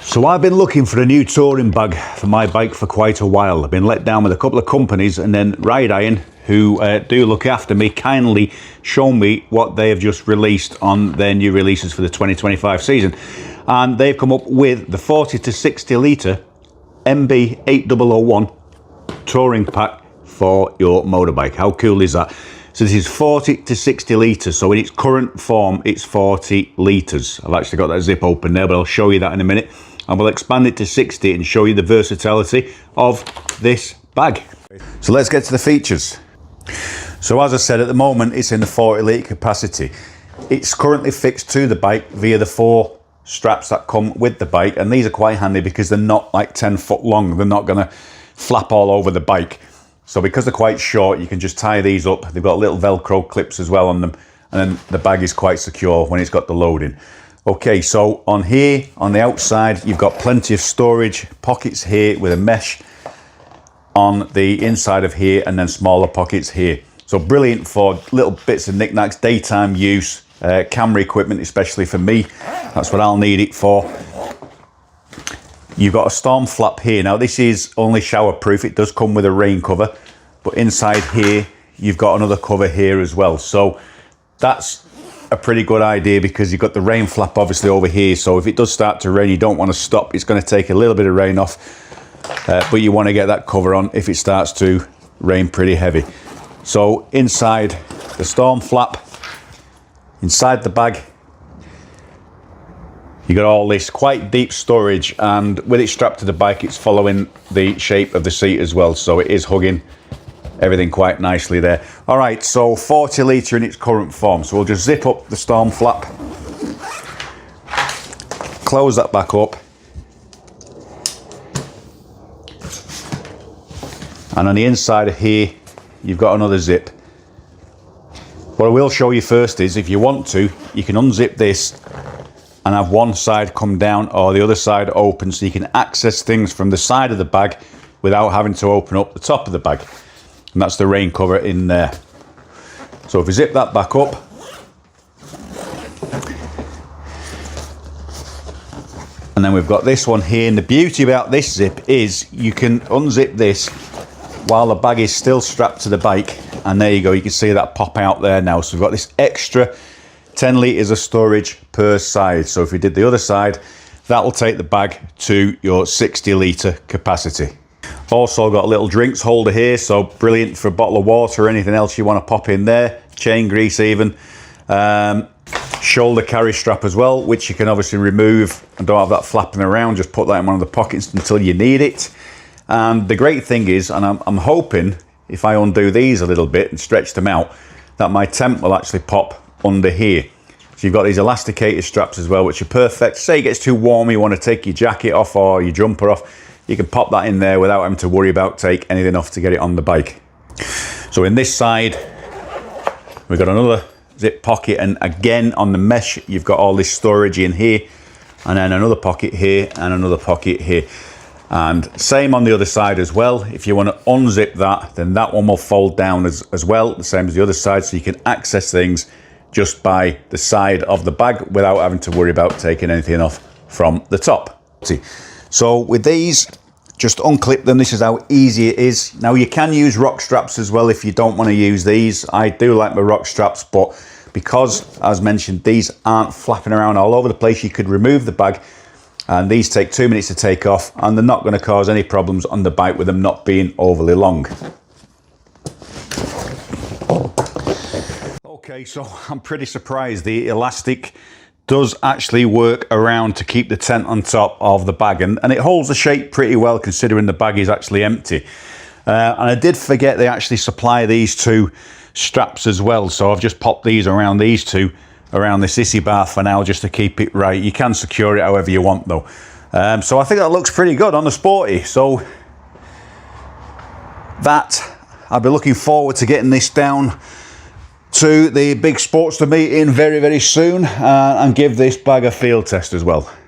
So I've been looking for a new touring bag for my bike for quite a while. I've been let down with a couple of companies, and then RIDEIRON, who do look after me, kindly shown me what they have just released on their new releases for the 2025 season. And they've come up with the 40 to 60 litre MB8001 touring pack for your motorbike. How cool is that? So this is 40 to 60 litres, so in its current form it's 40 litres. I've actually got that zip open there, but I'll show you that in a minute. And we'll expand it to 60 and show you the versatility of this bag. So let's get to the features. So as I said, at the moment it's in the 40 litre capacity. It's currently fixed to the bike via the 4 straps that come with the bike, and these are quite handy because they're not like 10 foot long. They're not going to flap all over the bike. So because they're quite short, you can just tie these up. They've got little Velcro clips as well on them, and then the bag is quite secure when it's got the loading. Okay, so on here, on the outside, you've got plenty of storage, pockets here with a mesh on the inside of here, and then smaller pockets here. So brilliant for little bits of knickknacks, daytime use, camera equipment, especially for me. That's what I'll need it for. You've got a storm flap here. Now this is only shower proof. It does come with a rain cover, but inside here, you've got another cover here as well. So that's a pretty good idea because you've got the rain flap obviously over here. So if it does start to rain, you don't want to stop. It's going to take a little bit of rain off, but you want to get that cover on if it starts to rain pretty heavy. So inside the storm flap, inside the bag, you got all this quite deep storage, and with it strapped to the bike, it's following the shape of the seat as well. So it is hugging everything quite nicely there. All right, so 40 litre in its current form. So we'll just zip up the storm flap, close that back up, and on the inside of here, you've got another zip. What I will show you first is, if you want to, you can unzip this and have one side come down or the other side open, so you can access things from the side of the bag without having to open up the top of the bag. And that's the rain cover in there. So if we zip that back up, and then we've got this one here, and the beauty about this zip is you can unzip this while the bag is still strapped to the bike, and there you go, you can see that pop out there now. So we've got this extra 10 litres of storage per side. So if we did the other side, that will take the bag to your 60 litre capacity. Also got a little drinks holder here, so brilliant for a bottle of water or anything else you want to pop in there, chain grease even. Shoulder carry strap as well, which you can obviously remove and don't have that flapping around. Just put that in one of the pockets until you need it. And the great thing is, and I'm hoping if I undo these a little bit and stretch them out, that my tent will actually pop under here. So you've got these elasticated straps as well, which are perfect. Say it gets too warm, you want to take your jacket off or your jumper off, you can pop that in there without having to worry about take anything off to get it on the bike. So in this side, we've got another zip pocket, and again on the mesh, you've got all this storage in here, and then another pocket here and another pocket here. And same on the other side as well. If you want to unzip that, then that one will fold down as well, the same as the other side, so you can access things just by the side of the bag without having to worry about taking anything off from the top. So with these, just unclip them. This is how easy it is. Now you can use rock straps as well if you don't want to use these. I do like my rock straps, but because, as mentioned, these aren't flapping around all over the place, you could remove the bag, and these take 2 minutes to take off, and they're not going to cause any problems on the bike with them not being overly long. Okay, so I'm pretty surprised the elastic does actually work around to keep the tent on top of the bag, and it holds the shape pretty well considering the bag is actually empty. And I did forget they actually supply these 2 straps as well, so I've just popped these around these 2 around the sissy bar for now just to keep it right. You can secure it however you want though. So I think that looks pretty good on the Sporty. So that, I'll be looking forward to getting this down to the big Sportster meeting very, very soon, and give this bag a field test as well.